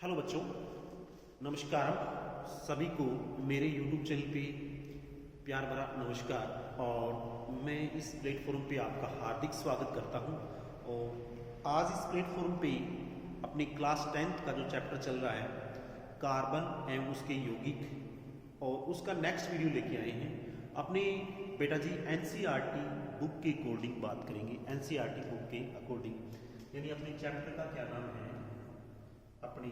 Hello बच्चों, नमस्कार सभी को मेरे YouTube चैनल पे प्यार भरा नमस्कार। और मैं इस प्लेटफॉर्म पे आपका हार्दिक स्वागत करता हूं। और आज इस प्लेटफॉर्म पे अपनी क्लास 10th का जो चैप्टर चल रहा है कार्बन एवं उसके यौगिक, और उसका नेक्स्ट वीडियो लेके आए हैं। अपने बेटा जी NCERT बुक के अकॉर्डिंग बात करेंगे। NCERT बुक के अकॉर्डिंग यानी अपने चैप्टर का क्या नाम है, अपनी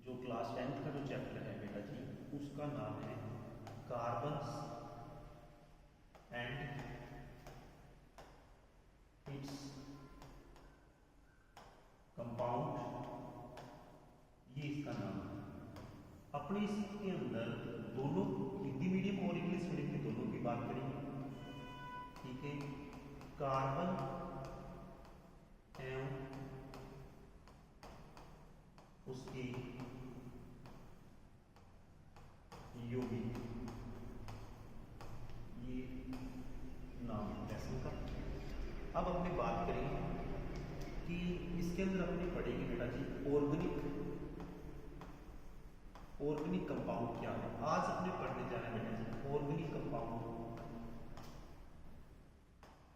जो क्लास 10th का जो चैप्टर है बेटा जी उसका नाम है कार्बन्स एंड इट्स कंपाउंड, ये इसका नाम है। अपने इसके अंदर दोनों हिंदी मीडियम और इंग्लिश मीडियम के दोनों की बात करेंगे, ठीक है। कार्बन एवं उसके यौगिक, ये नाम है लेसन का। अब अपने बात करें कि इसके अंदर अपने पढ़ेंगे बेटा जी ऑर्गेनिक कंपाउंड क्या है। आज अपने पढ़ने जा रहे हैं बेटा जी ऑर्गेनिक कंपाउंड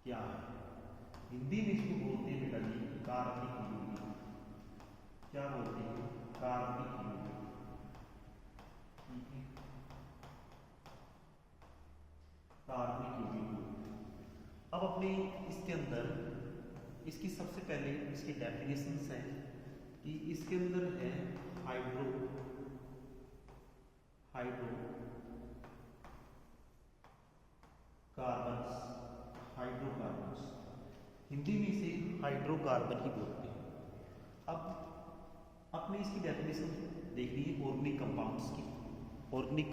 क्या है। हिंदी में इसको बोलते हैं बेटा जी कार्बनिक यौगिक। क्या बोलते हैं? कार्बनिक यौगिक, ठीक है। कार्बनिक यौगिक। अब अपने इसके अंदर इसकी सबसे पहले इसकी डेफिनेशंस हैं कि इसके अंदर है हाइड्रोकार्बन्स, हिंदी में इसे हाइड्रोकार्बन ही बोलते हैं। अब अपने इसकी डेफिनेशन देखनी है ऑर्गेनिक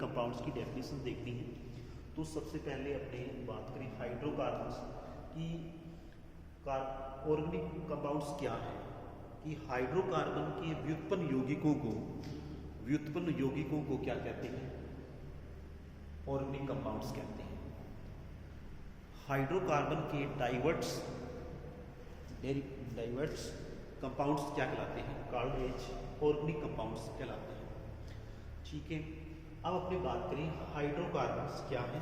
कंपाउंड्स की डेफिनेशन देखनी है। तो सबसे पहले अपने बात करें हाइड्रोकार्बन्स की। ऑर्गेनिक कंपाउंड्स क्या है कि हाइड्रोकार्बन के व्युत्पन्न यौगिकों को क्या कहते हैं? ऑर्गेनिक कंपाउंड्स कहते हैं। हाइड्रोकार्बन के डाइवर्ट्स कंपाउंड्स क्या कहलाते हैं? कार्बोनेज ऑर्गेनिक कंपाउंड्स कहलाते हैं, ठीक है। अब अपने बात करें हाइड्रोकार्बन्स क्या है।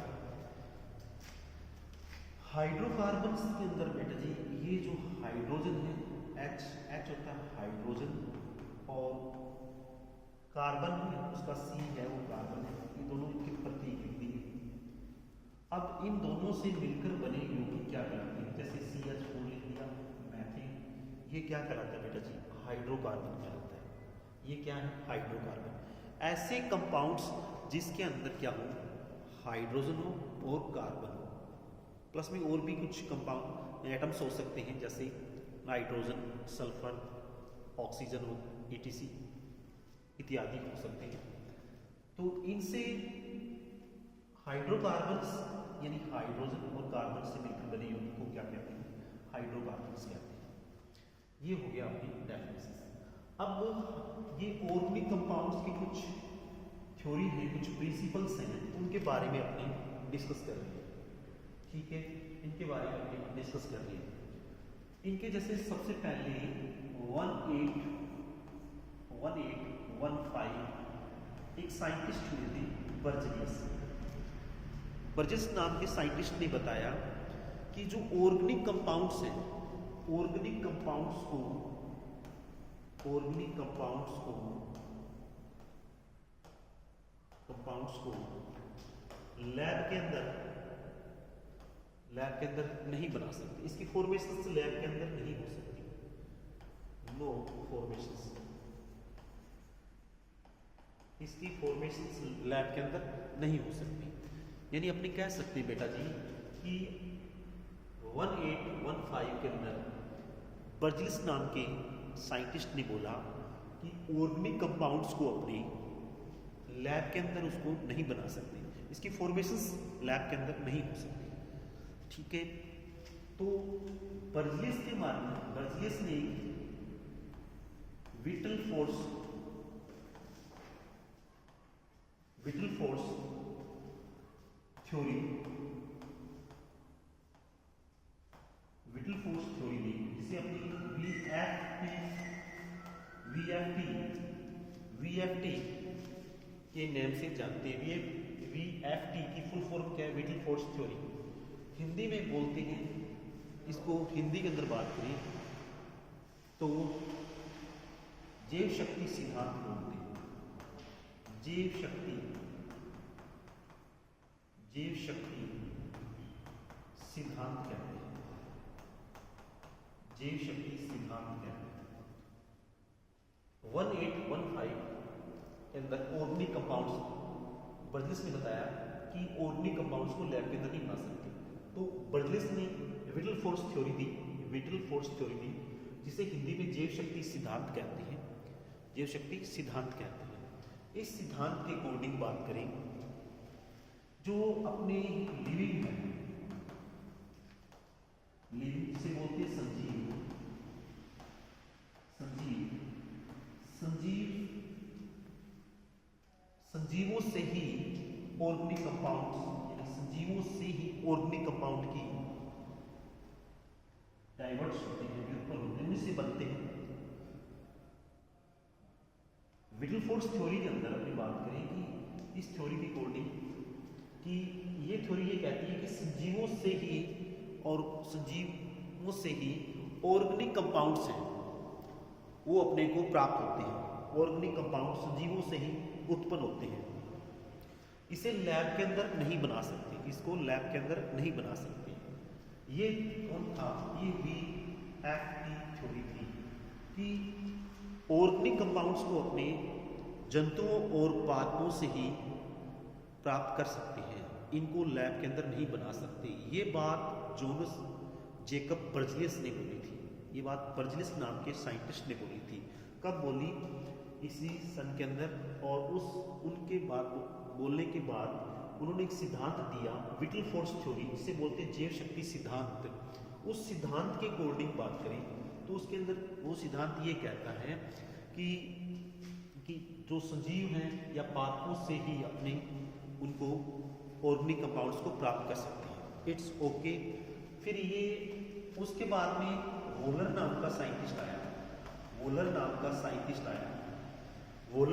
हाइड्रोकार्बन्स के अंदर बेटा जी ये जो हाइड्रोजन है H होता है हाइड्रोजन, और कार्बन है उसका C है वो कार्बन है, ये दोनों इनके प्रतीक लिख दिए। अब इन दोनों से मिलकर बने यौगिक क्या कहलाते हैं? जैसे CH4 लिख दिया, मैथेन, ये क्या कहलाता है बेटा जी? हाइड्रोकार्बन कहलाता है। ये क्या है? हाइड्रोकार्बन। ऐसे कंपाउंड्स जिसके अंदर क्या हो? हाइड्रोजन हो और कार्बन हो, प्लस में और भी कुछ कंपाउंड एटम्स हो सकते हैं, जैसे नाइट्रोजन, सल्फर, ऑक्सीजन हो, ETC इत्यादि हो सकते हैं। तो इनसे हाइड्रोकार्बन्स यानी हाइड्रोजन और कार्बन से मिलकर बने यौगिक को क्या कहते हैं? हाइड्रोकार्बन्स कहते हैं। ये हो गया अपनी डेफिनेशन। अब ये ऑर्गेनिक कंपाउंड्स की कुछ थ्योरी है, कुछ प्रिंसिपल्स हैं, उनके बारे में अपने डिस्कस कर रहे हैं, ठीक है। इनके बारे में अपने डिस्कस कर रहे हैं। इनके जैसे सबसे पहले 1815 एक साइंटिस्ट हुए थे बर्जेस नाम के साइंटिस्ट ने बताया कि जो ऑर्गेनिक कंपाउंड्स हैं, ऑर्गेनिक कंपाउंड्स को लैब के अंदर नहीं बना सकते। इसकी फॉर्मेशंस लैब के अंदर नहीं हो सकती, नो फॉर्मेशंस, इसकी फॉर्मेशंस लैब के अंदर नहीं हो सकती। यानी अपने कह सकते हैं बेटा जी कि 1815 के अंदर बर्जेस नाम के साइंटिस्ट ने बोला कि ऑर्गेनिक कंपाउंड्स को अपने लैब के अंदर उसको नहीं बना सकते, इसकी फॉर्मेशंस लैब के अंदर नहीं हो सकती, ठीक है। तो बर्जेस ने विटल फोर्स थ्योरी ली, जिसे अपनी VFP वीएफटी के नेम से जानते हैं। वीएफटी की फुल फॉर्म क्या है? Whittle force theory. हिंदी में बोलते हैं इसको, हिंदी के अंदर बात करें तो जैव शक्ति सिद्धांत बोलते हैं। जैव शक्ति सिद्धांत कहते हैं। जैव शक्ति सिद्धांत कहते हैं। 1815 इन द ऑर्गेनिक कंपाउंड्स, बर्जलिस ने बताया कि ऑर्गेनिक कंपाउंड्स को लैब के अंदर नहीं बना सकते, तो बर्जलिस ने विटल फोर्स थ्योरी दी, जिसे हिंदी में जैव शक्ति सिद्धांत कहते हैं। जैव शक्ति सिद्धांत कहते हैं। इस सिद्धांत के अकॉर्डिंग बात करें, जो अपने लिविंग है, लिविंग जिसे बोलते हैं संजीवों से ही ऑर्गेनिक कंपाउंड्स, यानी संजीवों से ही ऑर्गेनिक कंपाउंड की डाइवर्ट्स होते हैं, व्युत्पन्न होते हैं, उनसे बनते हैं। विटल फोर्स थ्योरी के अंदर अपनी बात करें कि इस थ्योरी के अकॉर्डिंग कि ये थ्योरी ये कहती है कि संजीवों से ही ऑर्गेनिक कंपाउंड्स हैं वो अपने को प्राप्त होते हैं। ऑर्गेनिक कंपाउंड संजीवों से ही उत्पन्न होते हैं। इसे लैब के अंदर नहीं बना सकते, इसको लैब के अंदर नहीं बना सकते। ये कौन था? ये वीएफटी थ्योरी थी कि ऑर्गेनिक कंपाउंड्स को अपने जंतुओं और पादपों से ही प्राप्त कर सकते हैं, इनको लैब के अंदर नहीं बना सकते। ये बात जोनस जेकब बर्जलिस ने बोली थी। ये बात बर्जलिस नाम के साइंटिस्ट ने बोली थी। कब बोली? इसी सन के अंदर। और उनके बाद बोलने के बाद उन्होंने एक सिद्धांत दिया, विटल फोर्स थ्योरी, जिसे बोलते हैं जैव शक्ति सिद्धांत। उस सिद्धांत के अकॉर्डिंग बात करें तो उसके अंदर वो सिद्धांत ये कहता है कि जो सजीव हैं या पादपों से ही अपने उनको ऑर्गेनिक कंपाउंड्स को प्राप्त कर सकते हैं। It's okay. फिर ये उसके बाद में वोलर नाम का साइंटिस्ट आया। वोलर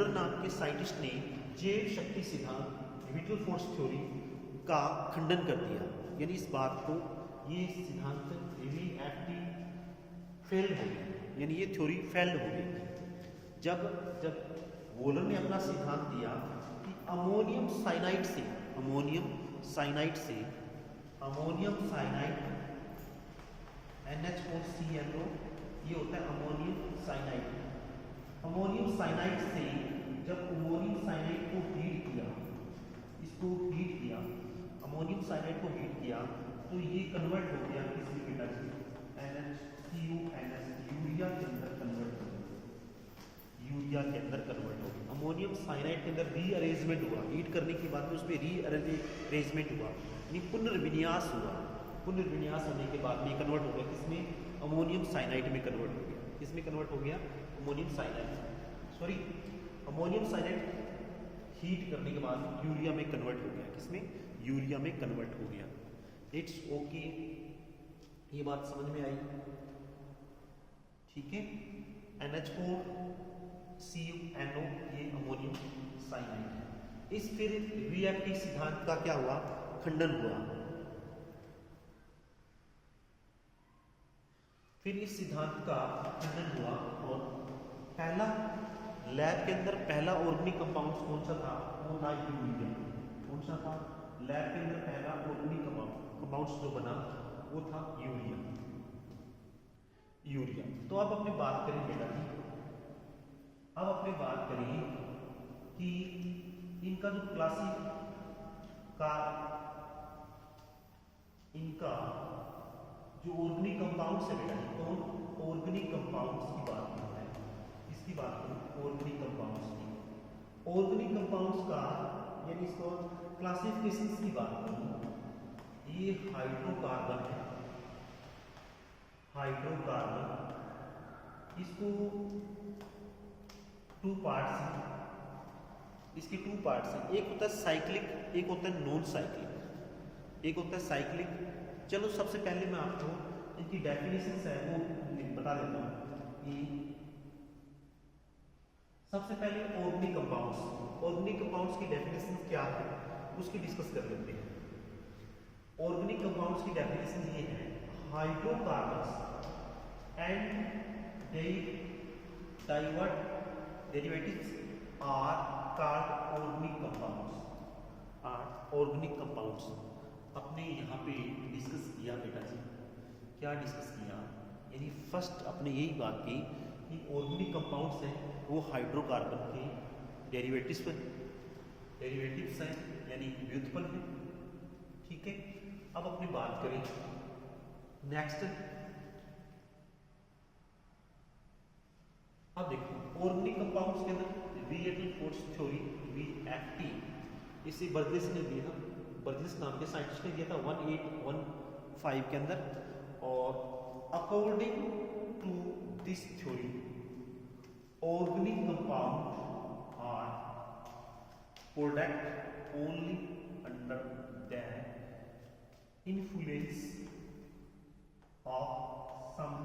नाम के साइंटिस्ट ने जैव शक्ति सिद्धांत, विटल फोर्स थ्योरी का खंडन कर दिया। यानी इस बात को, ये सिद्धांत वीएफटी फेल्ड हो गया, यानी ये थ्योरी फेल्ड हो गई। जब वोलर ने अपना सिद्धांत दिया कि अमोनियम साइनाइड NH4CnO, ये होता है अमोनियम साइनाइड। अमोनियम साइनाइड से जब अमोनियम साइनाइड को हीट किया, तो ये कन्वर्ट हो गया किसमें बेटा जी? NH2NS, यूरिया के अंदर कन्वर्ट हो गया। अमोनियम साइनाइड के अंदर रीअरेंजमेंट हुआ। हीट करने के बाद में उसमें रीअरेंजमेंट हुआ, यानी पुनर्विन्यास हुआ। पुनर्विन्यास होने के बाद में कन्वर्ट हो गया किसमें? अमोनियम साइनाइड में कन्वर्ट हो गया। किसमें कन्वर्ट हो गया? अमोनियम साइनाइड हीट करने के बाद यूरिया में कन्वर्ट हो गया। किसमें? यूरिया में कन्वर्ट हो गया। It's okay. ये बात समझ में आई? ठीक है। NH4CnO ये अमोनियम साइनाइड है। इस फिर वीएफटी सिद्धांत का क्या हुआ? खंडन हुआ। फिर इस सिद्धांत का खंडन हुआ और पहला लैब के अंदर पहला ऑर्गेनिक कंपाउंड कौन सा था? वो था यूरिया। कौन सा था? लैब के अंदर पहला ऑर्गेनिक कंपाउंड्स जो बना वो था यूरिया। तो अब अपनी बात करें बेटा जी, कि इनका जो इनका जो ऑर्गेनिक कंपाउंड्स है बेटा जी, कौन? ऑर्गेनिक कंपाउंड्स की बात करना है। इसकी बात करें ऑर्गेनिक कंपाउंड्स की। ऑर्गेनिक कंपाउंड्स का यानी इसको क्लासिफिकेशन की बात करूं, ये हाइड्रोकार्बन है। इसको टू पार्ट्स हैं। इसके टू पार्ट्स हैं, एक होता है साइक्लिक, एक होता है नॉन साइक्लिक। चलो सबसे पहले मैं आपको इनकी डेफिनेशन है वो बता देता हूँ कि सबसे पहले ऑर्गेनिक कंपाउंड्स, ऑर्गेनिक कंपाउंड्स की डेफिनेशन क्या है उसकी डिस्कस कर लेते हैं। ऑर्गेनिक कंपाउंड्स की डेफिनेशन ये है, hydrocarbons and derivatives are called organic compounds, are organic compounds. अपने यहाँ पे डिस्कस किया बेटा जी, क्या डिस्कस किया, यानी फर्स्ट आपने यही बात की कि ऑर्गेनिक कंपाउंड्स हैं वो हाइड्रोकार्बन के डेरिवेटिव्स हैं, यानी व्युत्पन्न है। ठीक है, अब अपनी बात करें नेक्स्ट। अब देखो ऑर्गेनिक कंपाउंड्स के अंदर रिएक्टिव फोर्स थ्योरी VFT, इसे बर्जेस ने दिया, बर्जेस नाम के साइंटिस्ट ने दिया था 1815 के अंदर। और according to this theory organic compound are product only under the influence of some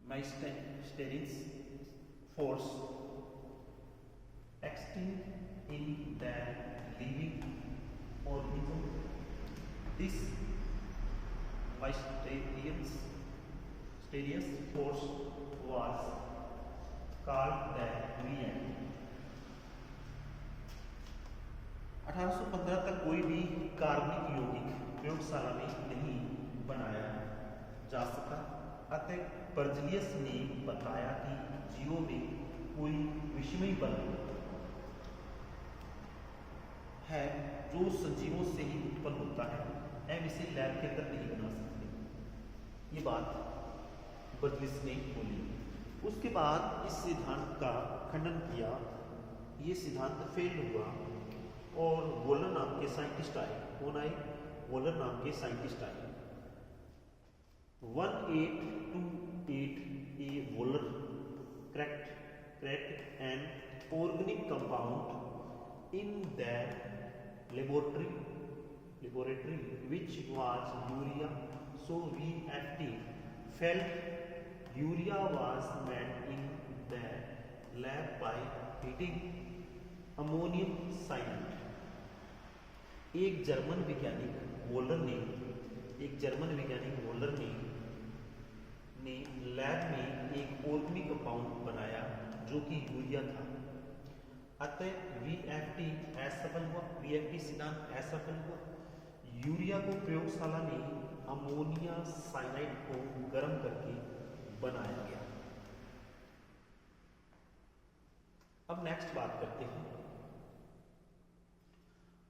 mysterious force acting in the living organism. This mysterious force was called the reaction. 1815 तक कोई भी कार्बनिक यौगिक प्रयोगशाला में नहीं बनाया जा सका, अतः बर्जलियस ने बताया कि जीवों में कोई विषमय बल है जो सजीवों से ही उत्पन्न होता है, हम इसे लैब के अंदर नहीं बना सकते। ये बात बर्जलियस ने बोली। उसके बाद इस सिद्धांत का खंडन किया, ये सिद्धांत फेल हुआ और वोलर नाम के साइंटिस्ट आए। कौन आए? वोलर नाम के साइंटिस्ट आए। 1828 ए volar cracked an organic compound in the laboratory which was urea. So VFT felt urea was made in the lab by heating ammonium cyanide. एक जर्मन वैज्ञानिक वोलर ने लैब में एक ऑर्गेनिक कंपाउंड बनाया जो कि यूरिया था, अतः VFT असफल हुआ, VFT सिद्धांत असफल हुआ। यूरिया को प्रयोगशाला में अमोनिया साइनाइड को गर्म करके बनाया गया। अब नेक्स्ट बात करते हैं।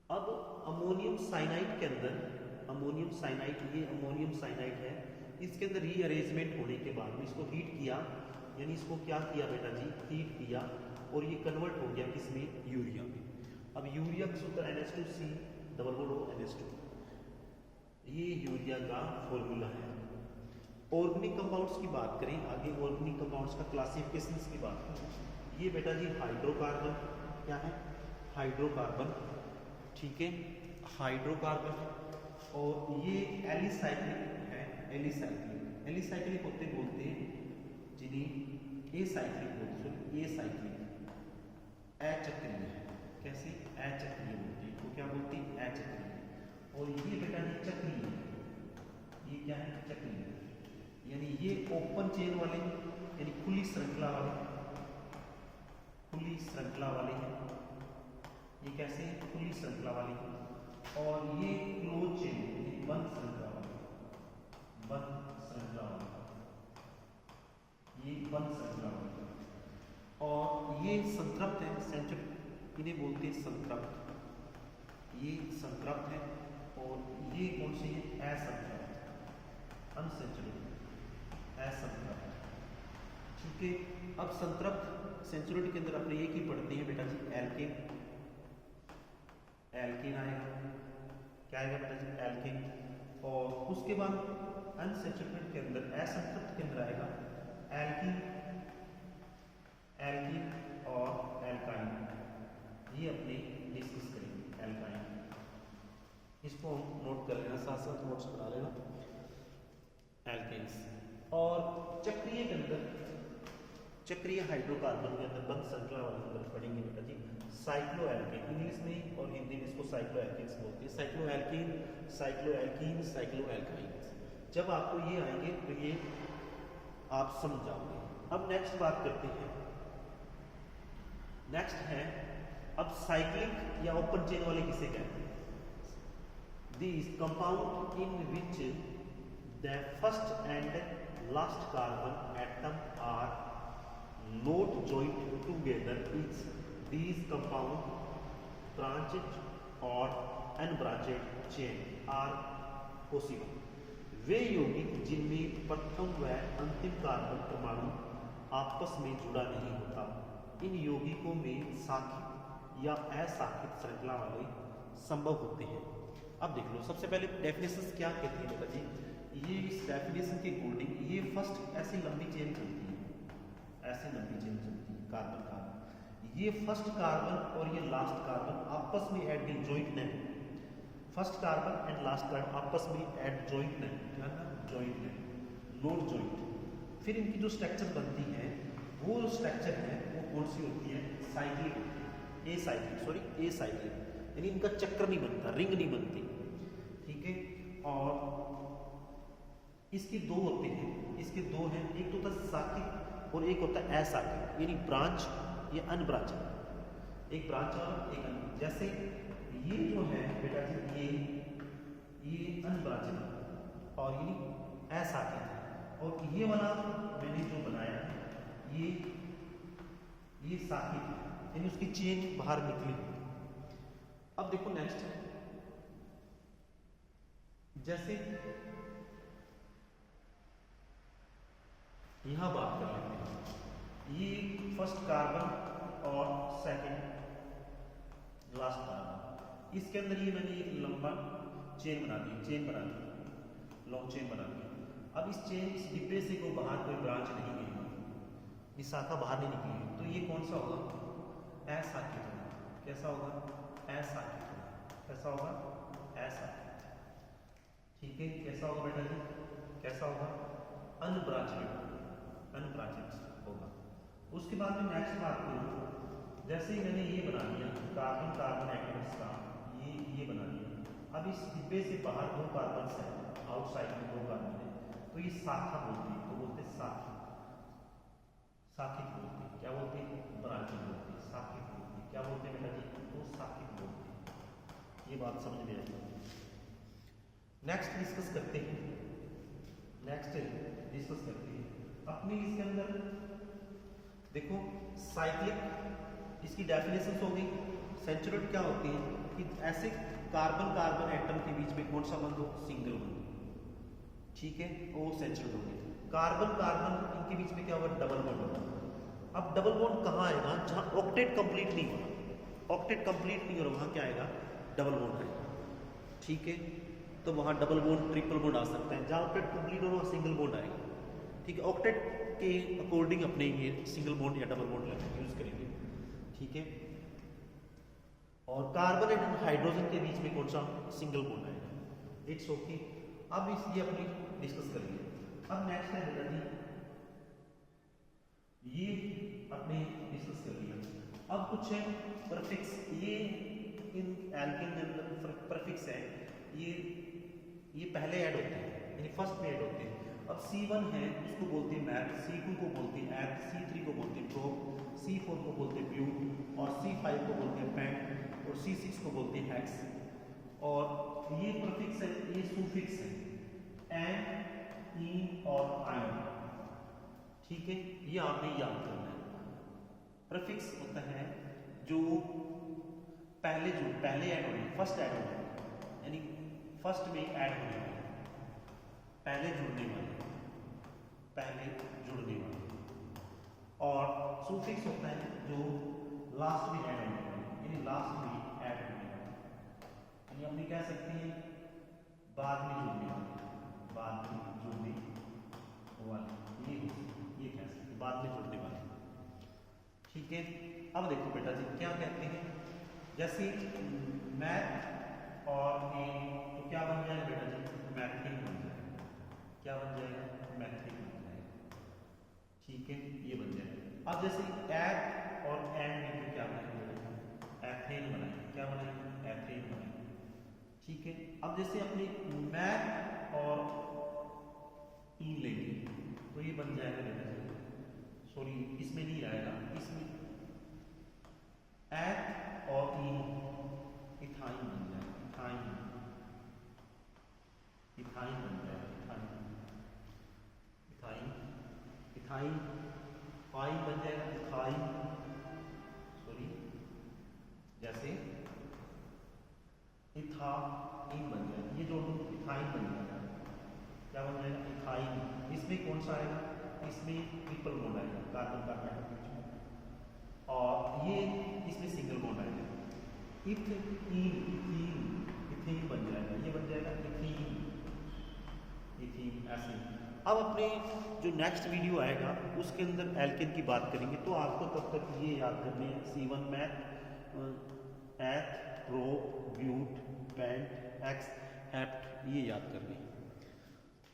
अब अमोनियम साइनाइड के अंदर, अमोनियम साइनाइड है, इसके अंदर रीअरेंजमेंट होने के बाद में इसको हीट किया, यानी इसको क्या किया बेटा जी, हीट किया और ये कन्वर्ट हो गया किसमें, यूरिया में। अब यूरिया का सूत्र NH2C+NH2, ये यूरिया का फॉर्मूला है। ऑर्गेनिक कंपाउंड्स की बात करें आगे, ऑर्गेनिक कंपाउंड्स का क्लासिफिकेशन की बात करें, ये बेटा जी हाइड्रोकार्बन, क्या है, हाइड्रोकार्बन, ठीक है, हाइड्रोकार्बन। और ये एलिसाइक्लिक है, एलिसाइक्लिक बोलते हैं जिन्हें एसाइक्लिक बोलते हैं, एसाइक्लिक अचक्रीय है। कैसे? अचक्रीय बोलते हैं, तो क्या बोलते हैं, अचक्रीय। और ये बेटा जी चक्रीय है, ये क्या है, चक्रीय, यानी ये ओपन चेन वाले, यानी खुली श्रृंखला वाले हैं। ये कैसे, खुली श्रृंखला वाली है। और ये क्लोज चेन, बंद श्रृंखला वाली, ये बंद श्रृंखला वाली। और ये संतृप्त है, सेंट्रिक, इन्हें बोलते हैं संतृप्त, ये संतृप्त है। और ये कौन सी है, असंतृप्त, अनसेंचुरेटेड, असंतृप्त। ठीक है, अब संतृप्त सेंचुरेटेड के अंदर अपने एक ही पढ़ते हैं बेटा जी, एल्केन आएगा, क्या आएगा बेटा जी, एल्केन। और उसके बाद अनसेचुरेटेड के अंदर, असंतृप्त के अंदर आएगा एल्कीन और एल्काइन। ये अपने डिस्कस करेंगे, एल्काइन, इसको नोट कर लेना, साथ साथ नोट्स बना लेना, एल्केन्स। और चक्रीय के अंदर, चक्रीय हाइड्रोकार्बन के अंदर बंद श्रृंखला वाले अंदर पढ़ेंगे बेटा जी साइक्लोएल्केन, इंग्लिश में और हिंदी में इसको साइक्लोएल्केन्स बोलते हैं। Cycloalkane, cycloalkene, cycloalkynes. जब आपको ये आएंगे तो ये आप समझ जाओगे। अब नेक्स्ट बात करते हैं। नेक्स्ट है अब साइक्लिक या ओपन चेन वाले किसे कहते हैं? These compound in which the first and last carbon atom are not joined together is these compound branched or unbranched chain are possible। वे यौगिक जिनमें प्रथम व अंतिम कार्बन परमाणु आपस में जुड़ा नहीं होता, इन यौगिकों में साखित या असाखित श्रृंखला वाले संभव होते हैं। अब देख लो, सबसे पहले डेफिनेशन क्या कहती है बेटा जी? ये इस डेफिनेशन के अकॉर्डिंग ये फर्स्ट ऐसी लंबी चेन चलती है, ऐसे लंबी चेन चलती है कार्बन कार्बन। ये फर्स्ट कार्बन और ये लास्ट कार्बन आपस में एड जॉइंट नहीं, first carbon and last carbon आपस में एड जॉइंट नहीं, क्या ना जॉइंट नहीं, नॉट जॉइंट। फिर इनकी जो स्ट्रक्चर बनती है वो स्ट्रक्चर है वो कौन सी होती है? साइक्लिक होती है, a cyclic, sorry a cyclic, यानी इनका चक्र नहीं बनता, रिंग नहीं बनती, ठीक है। और इसके दो होते हैं, इसके दो हैं, एक तो होता है साखित और एक होता है असाखित, यानी ब्रांच या अनब्रांच, एक ब्रांच और एक अन। जैसे ये जो है बेटा जी ये अनब्रांच है और ये असाखित है, और ये वाला मैंने जो बनाया है ये साखित है, यानी उसकी चेन बाहर निकली। अब देखो नेक्स्ट है, जैसे यहां बात कर लेते हैं, ये फर्स्ट कार्बन और सेकंड लास्ट कार्बन, इसके अंदर ये मैंने एक लंबा चेन बना दी, लॉन्ग चेन बना दी। अब इस डिब्बे से कोई बाहर कोई ब्रांच नहीं गई, इस शाखा बाहर नहीं निकली, तो ये कौन सा होगा? असाखित होगा। कैसा होगा? असाखित होगा। कैसा होगा? असाखित, ठीक है। कैसा होगा बेटा जी? कैसा होगा? अनब्रांचेड, अनब्रांचेड होगा। उसके बाद में नेक्स्ट बात करूँ, जैसे ही मैंने ये बना दिया कार्बन कार्बन एटम्स का, ये बना दिया। अब इस डिब्बे से बाहर दो कार्बन है, आउटसाइड में दो कार्बन है, तो ये शाखा बोलते हैं, तो बोलते हैं साखित बोलते हैं। क्या बोलते हैं? ब्रांचिंग बोलते हैं, साखित बोलते हैं। क्या बोलते हैं बेटा जी? तो साखित बोलते हैं। ये बात समझ में आई। नेक्स्ट डिस्कस करते हैं, अपने इसके अंदर देखो साइक्लिक, इसकी डेफिनेशन हो गई। सेंचुरेट क्या होती है कि ऐसे कार्बन कार्बन एटम के बीच में कौन सा बंद हो? सिंगल बंद, ठीक है, वो सेंचुरेट हो गई। कार्बन कार्बन इनके बीच में क्या होगा? डबल बॉन्ड होगा। अब डबल बॉन्ड कहाँ आएगा? जहाँ ऑक्टेट कंप्लीट नहीं होगा, ऑक्टेट कंप्लीट नहीं हो रहा, वहाँ क्या आएगा? डबल बॉन्ड आएगा, ठीक है। तो वहाँ डबल बॉन्ड ट्रिपल बॉन्ड आ सकता है, जहाँ ऑक्टेट कंप्लीट हो वहाँ सिंगल बॉन्ड आएगा, ठीक है। ऑक्टेट के अकॉर्डिंग अपने ये सिंगल बॉन्ड या डबल बॉन्ड यूज करेंगे, ठीक है। और कार्बन एंड हाइड्रोजन के बीच में कौन सा? सिंगल बॉन्ड आएगा, इट्स ओके। अब इस ये अपनी डिस्कस करेंगे। अब नेक्स्ट है बेटा जी, ये अपने डिस्कस कर लिया। अब कुछ है प्रीफिक्स, ये इन एल्केन के अंदर प्रीफिक्स है, ये पहले ऐड होते हैं, यानी फर्स्ट में ऐड होते हैं। अब C1 है उसको बोलते हैं मैथ, C2 को बोलते हैं एथ, C3 को बोलते हैं प्रोप, C4 को बोलते हैं ब्यूट, और C5 को बोलते हैं पेंट, और C6 को बोलते हैं हेक्स। और ये प्रीफिक्स है, ये सुफिक्स है, एन, ई और आयन, ठीक है। ये आपने याद करना है। प्रीफिक्स होता है जो पहले ऐड होने, फर्स्ट ऐड होने, यानी फर्स्ट में ऐड होने वाले, पहले जुड़ने वाले, और सुफिक्स होता है जो लास्ट में ऐड होने वाले, यानी लास्ट में ऐड होने वाले, यानी अपनी कह सकते हैं बाद में जुड़ने वाले, ये कह सकते हैं बाद में जुड़ने वाले, ठीक है। अब देखो बेटा जी क्या कहते हैं, जैसे मैथ और ए, तो क्या बन जाएगा बेटा जी? मैथिक बन जाएगा। क्या बन जाएगा? मैथिक बन जाएगा, ठीक है, ये बन जाएगा। अब जैसे एथ और एंड में क्या बनाएंगे, एथेन बनाएंगे, क्या बनाएंगे, एथेन बनाएंगे, ठीक है। अब जैसे अपने मैथ और ई लेंगे तो ये बन जाएगा बेटा, सॉरी इसमें नहीं आएगा, इसमें एथ और ई इथाइन बन जाएगा, इथाइन, इथाइन बन जाएगा, इथाइन, इथाइन, इथाइन, फाइन बन जाएगा, इथाइन, सॉरी जैसे इथाइन बन जाएगा, ये जो इथाइन बन जाएगा, क्या बन जाएगा, इथाइन। इसमें कौन सा आएगा, इसमें ट्रिपल बॉन्ड आएगा, कार्बन कार्बन के बीच में, और ये इसमें सिंगल बॉन्ड आएगा, इथीन, इथीन, इथीन बन जाएगा, ये बन जाएगा इथीन, इथीन ऐसे। अब अपने जो नेक्स्ट वीडियो आएगा उसके अंदर एल्केन की बात करेंगे, तो आपको तब तक ये याद करने हैं, C1 meth, eth, pro, but, pent, hex, hept, ये याद करने हैं।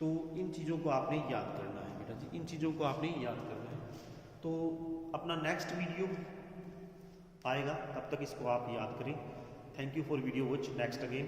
तो इन चीज़ों को आपने याद करना है बेटा जी, इन चीज़ों को आपने याद करना है। तो अपना नेक्स्ट वीडियो आएगा, तब तक इसको आप याद करें। Thank you for video watch, next again.